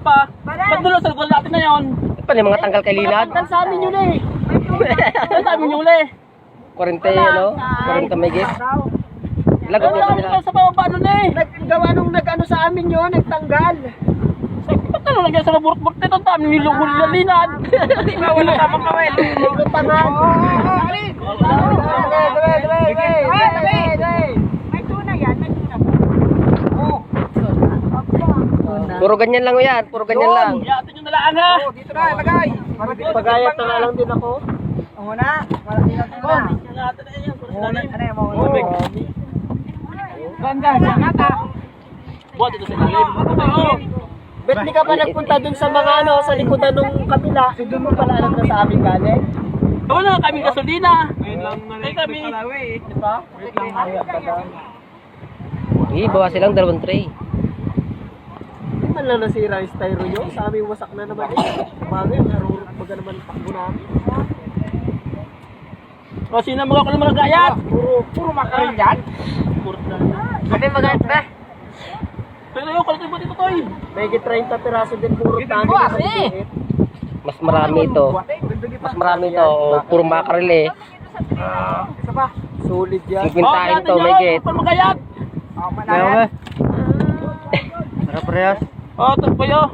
Pa, ba't doon sa lugar natin na yun? Paano yung mga tanggal kay Lilad? Tanggal sa amin yun eh. Ang dami yung uli. 40 ano? 40 may git. Lagot Ang yung dami kanila. sa baba nun eh. Naggawa nung nag-ano sa amin yun, nagtanggal. Ba't ano lang yan sa maburot-burot nito? Ang dami nilungkol na linad. Hindi ba wala tamang kawel? Lutangan. May tuna yan, may tuna ba? Puro ganyan lang yan, puro ganyan lang. Yatin yung nalaan ha. Dito na, lagay. Pagayat na lang din ako. Ang una, malaki na tuna. Yatin na yan. Ano yan, mga Tubig. Ganda, sangata. Buwan dito sa ilalim. Oo. Bet di ka pa nagpunta dun sa mga ano, sa likodan nung kabila. Doon mo pala alam na sa amin galing. Doon na kami gasolina. Ay kami. Di ba? Bawa silang 2 tray. Hindi man lang nasira yung styro nyo. Sa amin wasak na naman eh. Bagay, narurot baga naman takbo namin. O sino mga kulang mga gayat? Puro makarin dyan. Puro na. Sabi magayat ba? Pero yung kulit mo dito toy. May 30 piraso din puro namin. Mas marami ito. Mas marami ito. O, puro makarel eh. Isa pa. Solid yan. 50 ito may git. Puro magayat. Meron ba? Nakaparehas. O, ito po yun.